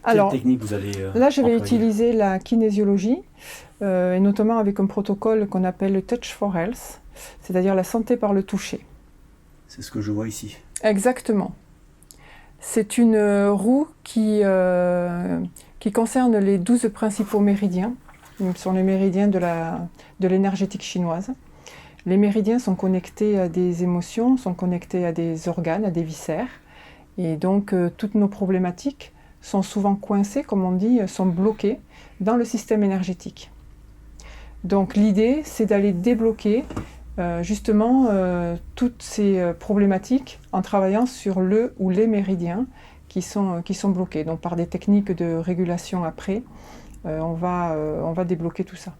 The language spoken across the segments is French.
Quelle technique vous allez là, je vais employer? utiliser la kinésiologie, et notamment avec un protocole qu'on appelle le Touch for Health, c'est-à-dire la santé par le toucher. C'est ce que je vois ici. Exactement. C'est une roue qui concerne les 12 principaux méridiens. Ce sont les méridiens de l'énergétique chinoise. Les méridiens sont connectés à des émotions, sont connectés à des organes, à des viscères. Et donc, toutes nos problématiques sont souvent coincées, comme on dit, sont bloquées dans le système énergétique. Donc, l'idée, c'est d'aller débloquer justement toutes ces problématiques en travaillant sur le ou les méridiens qui sont bloqués. Donc, par des techniques de régulation après, on va débloquer tout ça.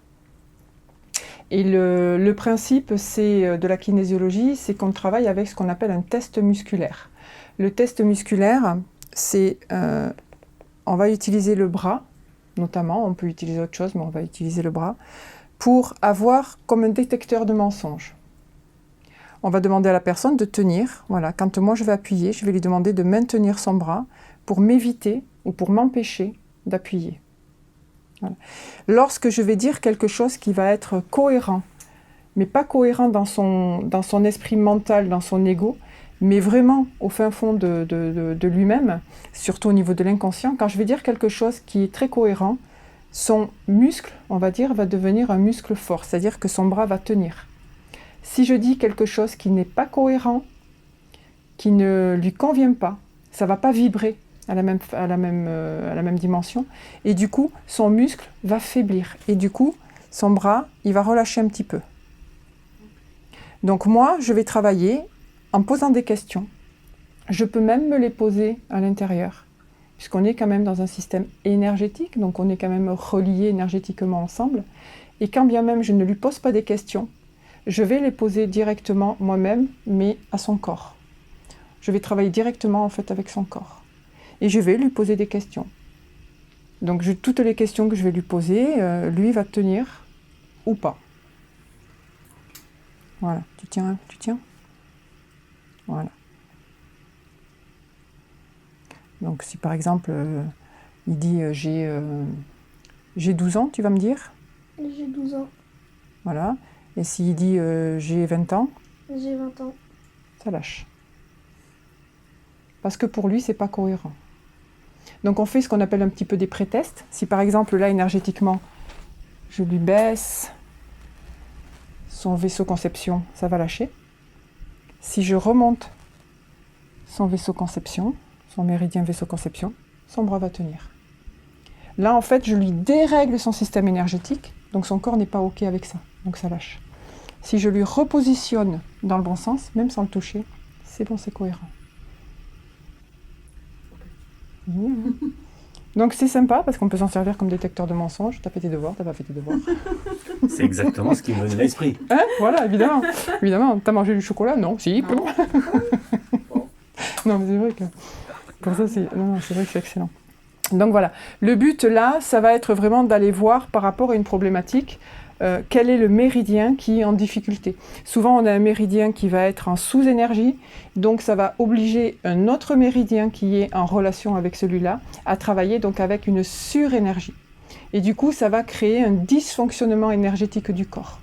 Et le principe de la kinésiologie, c'est qu'on travaille avec ce qu'on appelle un test musculaire. Le test musculaire, c'est on va utiliser le bras, notamment, on peut utiliser autre chose, mais on va utiliser le bras, pour avoir comme un détecteur de mensonges. On va demander à la personne de tenir, voilà, quand moi je vais appuyer, je vais lui demander de maintenir son bras pour m'éviter ou pour m'empêcher d'appuyer. Voilà. Lorsque je vais dire quelque chose qui va être cohérent, mais pas cohérent dans son esprit mental, dans son ego, mais vraiment au fin fond de lui-même, surtout au niveau de l'inconscient, quand je vais dire quelque chose qui est très cohérent, son muscle, on va dire, va devenir un muscle fort, c'est-à-dire que son bras va tenir. Si je dis quelque chose qui n'est pas cohérent, qui ne lui convient pas, ça ne va pas vibrer à la même dimension, et du coup, son muscle va faiblir, et du coup, son bras, il va relâcher un petit peu. Donc moi, je vais travailler en posant des questions. Je peux même me les poser à l'intérieur, puisqu'on est quand même dans un système énergétique, donc on est quand même reliés énergétiquement ensemble, et quand bien même je ne lui pose pas des questions, je vais les poser directement moi-même, mais à son corps. Je vais travailler directement en fait avec son corps. Et je vais lui poser des questions. Donc toutes les questions que je vais lui poser, lui va tenir ou pas. Voilà, tu tiens. Voilà. Donc si par exemple, il dit j'ai 12 ans, tu vas me dire? J'ai 12 ans. Voilà. Et s'il dit j'ai 20 ans? J'ai 20 ans. Ça lâche. Parce que pour lui, c'est pas cohérent. Donc on fait ce qu'on appelle un petit peu des pré-tests. Si par exemple là, énergétiquement, je lui baisse son vaisseau conception, ça va lâcher. Si je remonte son vaisseau conception, son méridien vaisseau conception, son bras va tenir. Là, en fait, je lui dérègle son système énergétique, donc son corps n'est pas OK avec ça, donc ça lâche. Si je lui repositionne dans le bon sens, même sans le toucher, c'est bon, c'est cohérent. Donc c'est sympa parce qu'on peut s'en servir comme détecteur de mensonges. T'as fait tes devoirs, t'as pas fait tes devoirs. C'est exactement ce qui me venait à l'esprit. Hein, voilà, évidemment. Évidemment, t'as mangé du chocolat? Non, si. Non, non mais c'est vrai que pour ça, c'est vrai que c'est excellent. Donc voilà, le but là, ça va être vraiment d'aller voir par rapport à une problématique, quel est le méridien qui est en difficulté. Souvent, on a un méridien qui va être en sous-énergie, donc ça va obliger un autre méridien qui est en relation avec celui-là à travailler donc avec une surénergie. Et du coup, ça va créer un dysfonctionnement énergétique du corps.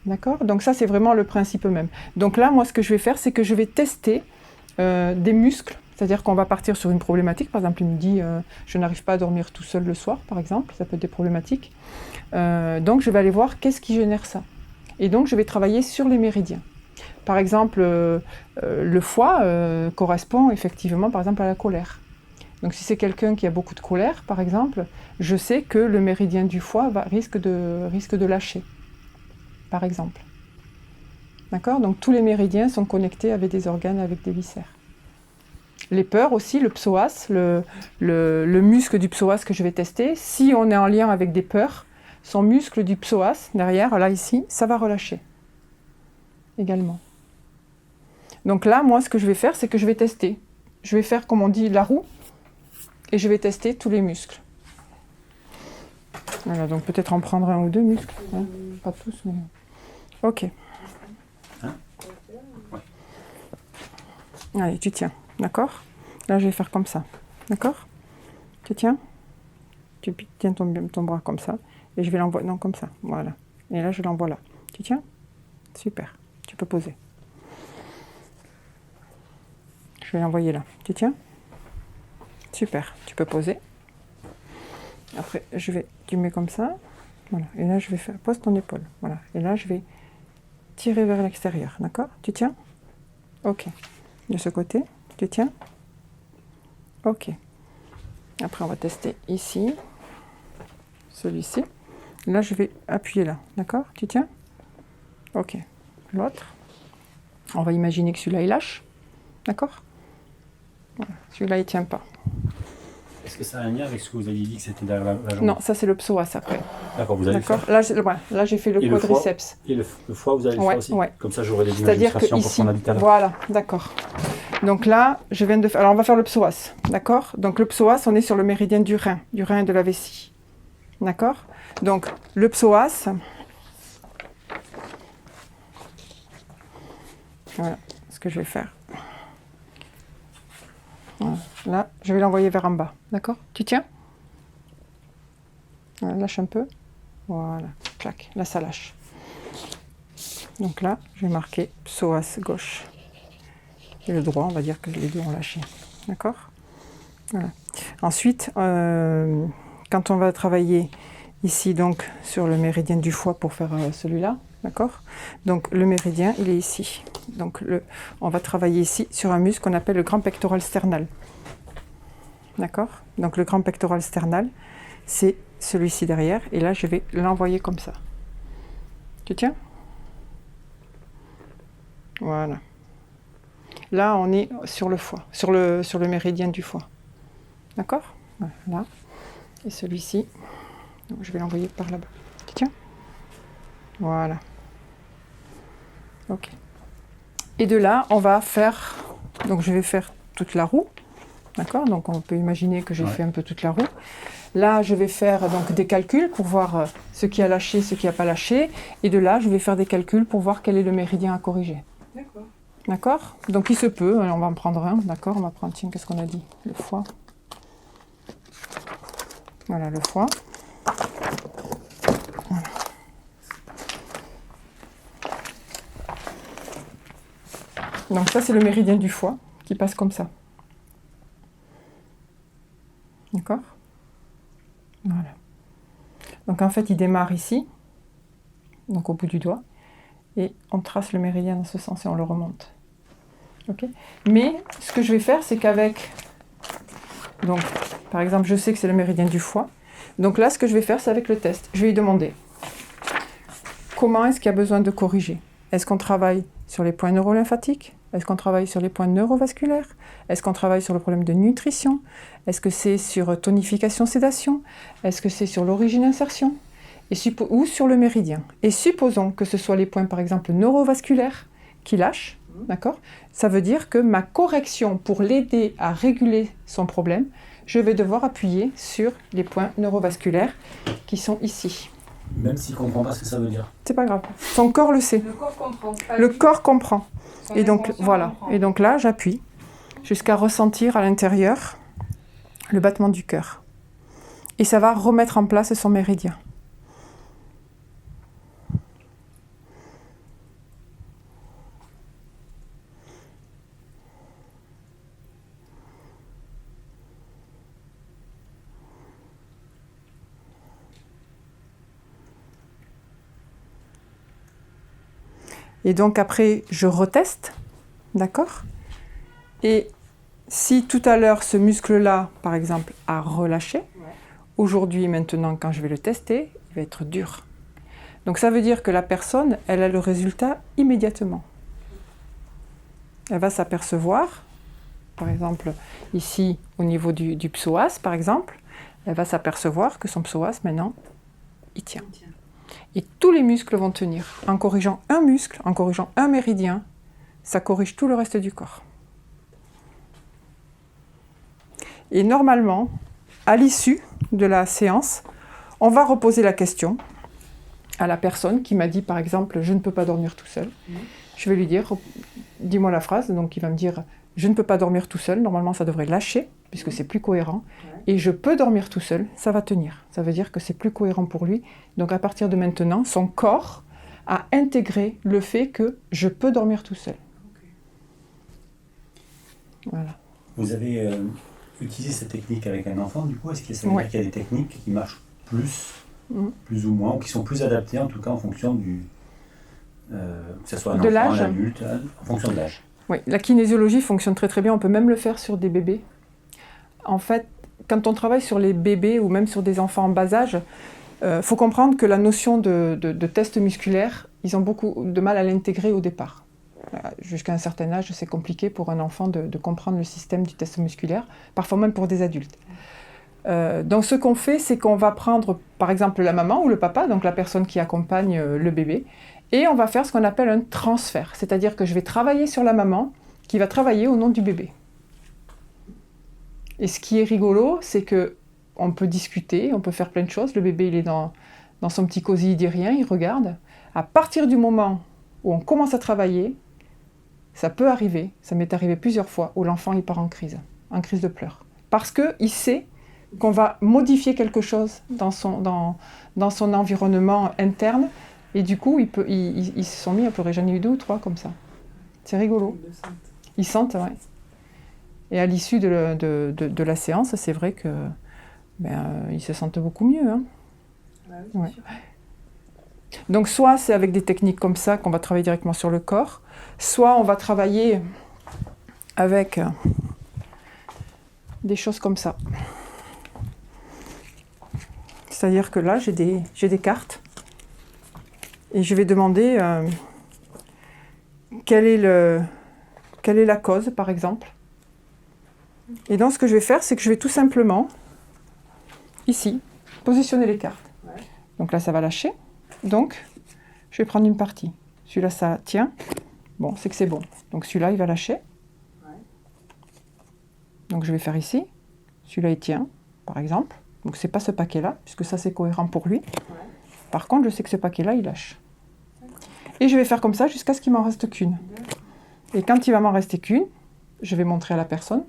D'accord? Donc ça, c'est vraiment le principe même. Donc là, moi, ce que je vais faire, c'est que je vais tester des muscles. C'est-à-dire qu'on va partir sur une problématique. Par exemple, il me dit je n'arrive pas à dormir tout seul le soir, par exemple. Ça peut être des problématiques. Donc, je vais aller voir qu'est-ce qui génère ça. Et donc, je vais travailler sur les méridiens. Par exemple, le foie correspond effectivement, par exemple, à la colère. Donc, si c'est quelqu'un qui a beaucoup de colère, par exemple, je sais que le méridien du foie risque de lâcher, par exemple. D'accord? Donc, tous les méridiens sont connectés avec des organes, avec des viscères. Les peurs aussi, le psoas, le muscle du psoas que je vais tester, si on est en lien avec des peurs, son muscle du psoas, derrière, là, ici, ça va relâcher également. Donc là, moi, ce que je vais faire, c'est que je vais tester. Je vais faire, comme on dit, la roue, et je vais tester tous les muscles. Voilà, donc peut-être en prendre un ou deux muscles. Hein, pas tous, mais... Ok. Hein? Allez, tu tiens. D'accord? Là, je vais faire comme ça. D'accord? Tu tiens. Tu tiens ton bras comme ça. Et je vais l'envoyer. Non, comme ça. Voilà. Et là, je l'envoie là. Tu tiens. Super. Tu peux poser. Je vais l'envoyer là. Tu tiens. Super. Tu peux poser. Après, tu mets comme ça. Voilà. Et là, je vais faire. Pose ton épaule. Voilà. Et là, je vais tirer vers l'extérieur. D'accord? Tu tiens? Ok. De ce côté. Tu tiens? Ok. Après, on va tester ici. Celui-ci. Là, je vais appuyer là. D'accord? Tu tiens? Ok. L'autre. On va imaginer que celui-là, il lâche. D'accord? Voilà. Celui-là, il tient pas. Est-ce que ça a un lien avec ce que vous aviez dit que c'était derrière la jambe? Non, ça, c'est le psoas après. D'accord, vous allez le D'accord? faire. Là, j'ai fait le Et le foie? quadriceps. Et le foie, vous allez le faire aussi? Ouais. Comme ça, j'aurai des images C'est-à-dire que d'illustration pour ici, qu'on habite à l'heure. voilà, d'accord. Donc là, je viens de faire. Alors, on va faire le psoas, d'accord? Donc le psoas, on est sur le méridien du rein et de la vessie, d'accord? Donc le psoas, voilà ce que je vais faire. Voilà. Là, je vais l'envoyer vers en bas, d'accord? Tu tiens? Voilà, lâche un peu. Voilà, clac, là ça lâche. Donc là, je vais marquer psoas gauche. Et le droit, on va dire que les deux ont lâché. D'accord? Voilà. Ensuite, quand on va travailler ici, donc, sur le méridien du foie pour faire celui-là, d'accord? Donc, le méridien, il est ici. Donc, on va travailler ici sur un muscle qu'on appelle le grand pectoral sternal. D'accord? Donc, le grand pectoral sternal, c'est celui-ci derrière. Et là, je vais l'envoyer comme ça. Tu tiens? Voilà. Là, on est sur le foie, sur le méridien du foie. D'accord? Voilà, là. Et celui-ci, je vais l'envoyer par là-bas. Tu tiens? Voilà. Ok. Et de là, on va faire... Donc, je vais faire toute la roue. D'accord? Donc, on peut imaginer que j'ai fait un peu toute la roue. Là, je vais faire donc des calculs pour voir ce qui a lâché, ce qui n'a pas lâché. Et de là, je vais faire des calculs pour voir quel est le méridien à corriger. D'accord. D'accord? Donc il se peut, on va en prendre un, d'accord? On va prendre, tiens, qu'est-ce qu'on a dit? Le foie. Voilà, le foie. Voilà. Donc ça, c'est le méridien du foie qui passe comme ça. D'accord? Voilà. Donc en fait, il démarre ici, donc au bout du doigt, et on trace le méridien dans ce sens et on le remonte. Okay. Mais ce que je vais faire, c'est qu'avec, donc par exemple, je sais que c'est le méridien du foie. Donc là, ce que je vais faire, c'est avec le test. Je vais lui demander comment est-ce qu'il y a besoin de corriger. Est-ce qu'on travaille sur les points neurolymphatiques? Est-ce qu'on travaille sur les points neurovasculaires? Est-ce qu'on travaille sur le problème de nutrition? Est-ce que c'est sur tonification-sédation? Est-ce que c'est sur l'origine-insertion? Ou sur le méridien? Et supposons que ce soit les points, par exemple, neurovasculaires qui lâchent. D'accord? Ça veut dire que ma correction pour l'aider à réguler son problème, je vais devoir appuyer sur les points neurovasculaires qui sont ici. Même s'il ne comprend pas ce que ça veut dire. C'est pas grave. Son corps le sait. Le corps comprend. Le corps comprend. Son Et donc inconscient voilà. comprend. Et donc là, j'appuie jusqu'à ressentir à l'intérieur le battement du cœur. Et ça va remettre en place son méridien. Et donc après, je reteste, d'accord? Et si tout à l'heure, ce muscle-là, par exemple, a relâché, aujourd'hui, maintenant, quand je vais le tester, il va être dur. Donc ça veut dire que la personne, elle a le résultat immédiatement. Elle va s'apercevoir, par exemple, ici, au niveau du psoas, par exemple, elle va s'apercevoir que son psoas, maintenant, il tient. Et tous les muscles vont tenir. En corrigeant un muscle, en corrigeant un méridien, ça corrige tout le reste du corps. Et normalement, à l'issue de la séance, on va reposer la question à la personne qui m'a dit, par exemple, « Je ne peux pas dormir tout seul ». Je vais lui dire « Dis-moi la phrase ». Donc il va me dire « Je ne peux pas dormir tout seul ». Normalement, ça devrait lâcher. puisque c'est plus cohérent, et je peux dormir tout seul, ça va tenir. Ça veut dire que c'est plus cohérent pour lui. Donc à partir de maintenant, son corps a intégré le fait que je peux dormir tout seul. Voilà. Vous avez utilisé cette technique avec un enfant, du coup, est-ce que ça veut dire qu'il y a des techniques qui marchent plus ou moins, ou qui sont plus adaptées en tout cas en fonction du... que ce soit un enfant, un adulte, en fonction de l'âge. Oui, la kinésiologie fonctionne très très bien, on peut même le faire sur des bébés. En fait, quand on travaille sur les bébés ou même sur des enfants en bas âge, faut comprendre que la notion de test musculaire, ils ont beaucoup de mal à l'intégrer au départ. Jusqu'à un certain âge, c'est compliqué pour un enfant de comprendre le système du test musculaire, parfois même pour des adultes. Donc ce qu'on fait, c'est qu'on va prendre par exemple la maman ou le papa, donc la personne qui accompagne le bébé, et on va faire ce qu'on appelle un transfert, c'est-à-dire que je vais travailler sur la maman qui va travailler au nom du bébé. Et ce qui est rigolo, c'est que on peut discuter, on peut faire plein de choses. Le bébé, il est dans son petit cosy, il dit rien, il regarde. À partir du moment où on commence à travailler, ça peut arriver, ça m'est arrivé plusieurs fois, où l'enfant il part en crise de pleurs. Parce qu'il sait qu'on va modifier quelque chose dans son environnement interne, et du coup, ils se sont mis à pleurer. J'en ai eu 2 ou 3 comme ça. C'est rigolo. Ils sentent, ouais. Et à l'issue de la séance, c'est vrai que ils se sentent beaucoup mieux. Hein. Ouais. Donc soit c'est avec des techniques comme ça qu'on va travailler directement sur le corps, soit on va travailler avec des choses comme ça. C'est-à-dire que là, j'ai des cartes et je vais demander quelle est la cause, par exemple. Et donc ce que je vais faire, c'est que je vais tout simplement, ici, positionner les cartes. Donc là, ça va lâcher. Donc, je vais prendre une partie. Celui-là, ça tient. Bon, c'est que c'est bon. Donc celui-là, il va lâcher. Donc je vais faire ici. Celui-là, il tient, par exemple. Donc c'est pas ce paquet-là, puisque ça, c'est cohérent pour lui. Par contre, je sais que ce paquet-là, il lâche. Et je vais faire comme ça jusqu'à ce qu'il m'en reste qu'une. Et quand il va m'en rester qu'une, je vais montrer à la personne.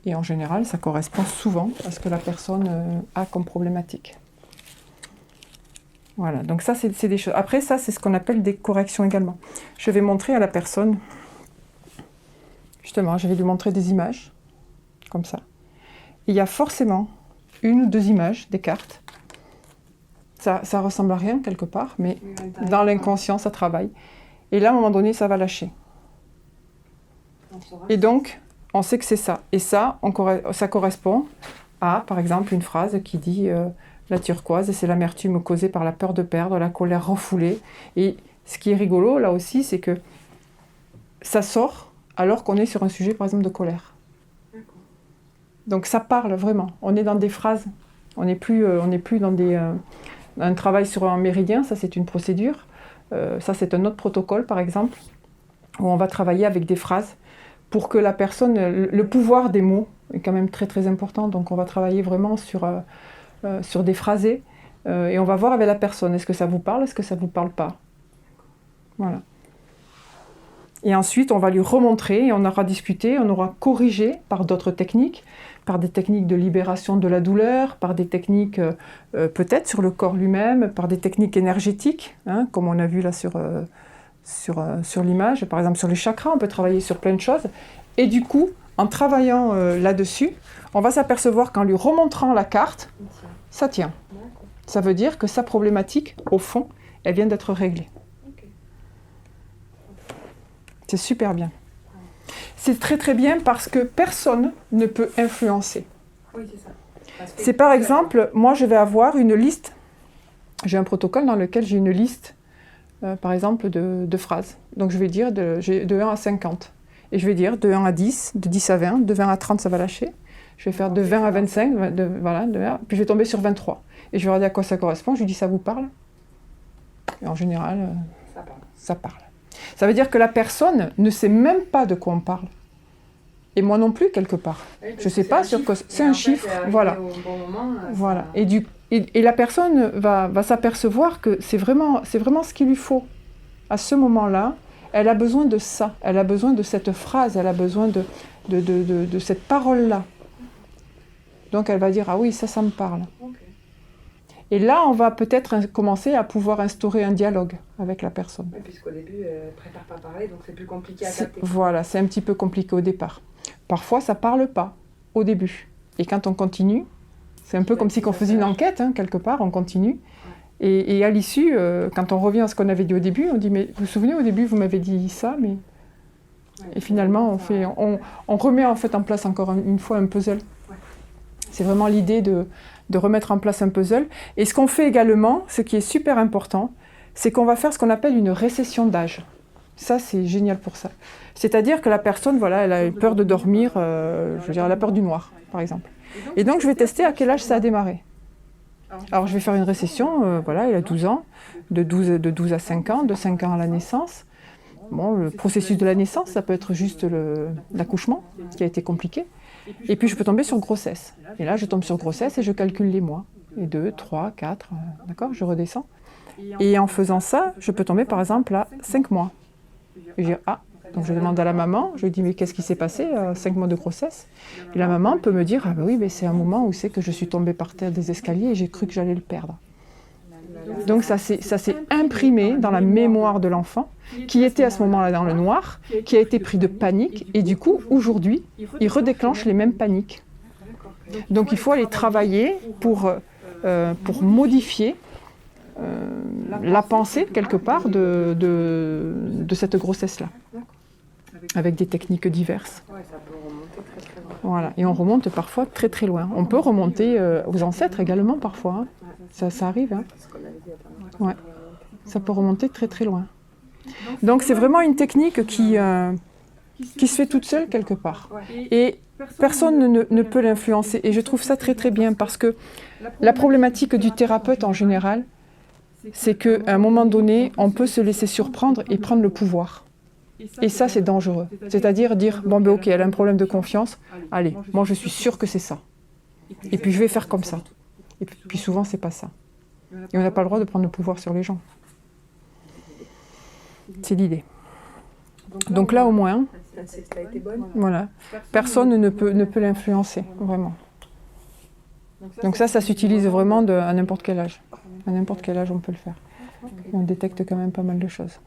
Et en général, ça correspond souvent à ce que la personne a comme problématique. Voilà, donc ça, c'est des choses. Après, ça, c'est ce qu'on appelle des corrections également. Je vais montrer à la personne, justement, je vais lui montrer des images, comme ça. Il y a forcément 1 ou 2 images, des cartes. Ça ressemble à rien, quelque part, mais dans l'inconscient, ça travaille. Et là, à un moment donné, ça va lâcher. Et donc, on sait que c'est ça. Et ça, ça correspond à, par exemple, une phrase qui dit la turquoise, c'est l'amertume causée par la peur de perdre, la colère refoulée. Et ce qui est rigolo, là aussi, c'est que ça sort alors qu'on est sur un sujet, par exemple, de colère. Donc ça parle vraiment. On est dans des phrases. On n'est plus dans un travail sur un méridien, ça c'est une procédure. Ça c'est un autre protocole, par exemple, où on va travailler avec des phrases pour que la personne, le pouvoir des mots est quand même très très important, donc on va travailler vraiment sur des phrasés, et on va voir avec la personne, est-ce que ça vous parle, est-ce que ça ne vous parle pas. Voilà. Et ensuite, on va lui remontrer, et on aura discuté, on aura corrigé par d'autres techniques, par des techniques de libération de la douleur, par des techniques peut-être sur le corps lui-même, par des techniques énergétiques, hein, comme on a vu là sur l'image, par exemple sur les chakras, on peut travailler sur plein de choses. Et du coup, en travaillant là-dessus, on va s'apercevoir qu'en lui remontrant la carte, ça tient. Ça veut dire que sa problématique, au fond, elle vient d'être réglée. C'est super bien. C'est très très bien parce que personne ne peut influencer. Oui, c'est ça. C'est par exemple, moi je vais avoir une liste, j'ai un protocole dans lequel j'ai une liste, par exemple, de phrases. Donc je vais dire de 1 à 50. Et je vais dire de 1 à 10, de 10 à 20, de 20 à 30 ça va lâcher. Je vais faire de 20 à 25, puis je vais tomber sur 23. Et je vais regarder à quoi ça correspond, je lui dis ça vous parle ? Et en général, ça parle. Ça veut dire que la personne ne sait même pas de quoi on parle. Et moi non plus, quelque part. Oui, je ne sais pas sur quoi... C'est un chiffre, voilà. Bon moment, voilà. Et la personne va s'apercevoir que c'est vraiment ce qu'il lui faut. À ce moment-là, elle a besoin de ça. Elle a besoin de cette phrase, elle a besoin de cette parole-là. Donc elle va dire, ah oui, ça me parle. Et là, on va peut-être commencer à pouvoir instaurer un dialogue avec la personne. Oui, puisqu'au début, elle ne préfère pas parler, donc c'est plus compliqué à capter. Voilà, c'est un petit peu compliqué au départ. Parfois, ça ne parle pas au début. Et quand on continue, c'est un peu comme si on faisait une enquête, hein, quelque part, on continue. Et à l'issue, quand on revient à ce qu'on avait dit au début, on dit, mais vous vous souvenez, au début, vous m'avez dit ça, mais... Et finalement, on remet en fait en place encore une fois un puzzle. C'est vraiment l'idée de remettre en place un puzzle. Et ce qu'on fait également, ce qui est super important, c'est qu'on va faire ce qu'on appelle une récession d'âge. Ça, c'est génial pour ça. C'est-à-dire que la personne, voilà, elle a peur de dormir, je veux dire, elle a peur du noir, par exemple. Et donc, je vais tester à quel âge ça a démarré. Alors, je vais faire une récession, voilà, il a 12 ans, de 12 à 5 ans, de 5 ans à la naissance. Bon, le processus de la naissance, ça peut être juste l'accouchement, qui a été compliqué. Et puis, je peux tomber sur grossesse. Et là, je tombe sur grossesse et je calcule les mois. Et 2, 3, 4, d'accord, je redescends. Et en faisant ça, je peux tomber, par exemple, à 5 mois. Et je dis, ah, donc je demande à la maman, je lui dis, mais qu'est-ce qui s'est passé, 5 mois de grossesse? Et la maman peut me dire, ah ben oui, mais c'est un moment où c'est que je suis tombée par terre des escaliers et j'ai cru que j'allais le perdre. Donc ça s'est imprimé dans la mémoire de l'enfant, qui était à ce moment-là dans le noir, qui a été pris de panique, et du coup, aujourd'hui, il redéclenche les mêmes paniques. Donc il faut aller travailler pour modifier la pensée, quelque part, de cette grossesse-là, avec des techniques diverses. Voilà. Et on remonte parfois très très loin. On peut remonter aux ancêtres également parfois, hein. Ça arrive. Hein. Ouais. Ça peut remonter très très loin. Donc c'est vraiment une technique qui se fait toute seule quelque part. Et personne ne peut l'influencer. Et je trouve ça très très bien parce que la problématique du thérapeute en général, c'est qu'à un moment donné, on peut se laisser surprendre et prendre le pouvoir. Et ça, c'est dangereux. C'est-à-dire dire, bon ben ok, elle a un problème de confiance, allez, moi je suis sûre que c'est ça. Et puis je vais faire comme ça. Et puis souvent, c'est pas ça. Et on n'a pas le droit de prendre le pouvoir sur les gens. C'est l'idée. Donc là, au moins, voilà, personne ne peut l'influencer, vraiment. Donc ça s'utilise vraiment à n'importe quel âge. À n'importe quel âge, on peut le faire. Et on détecte quand même pas mal de choses.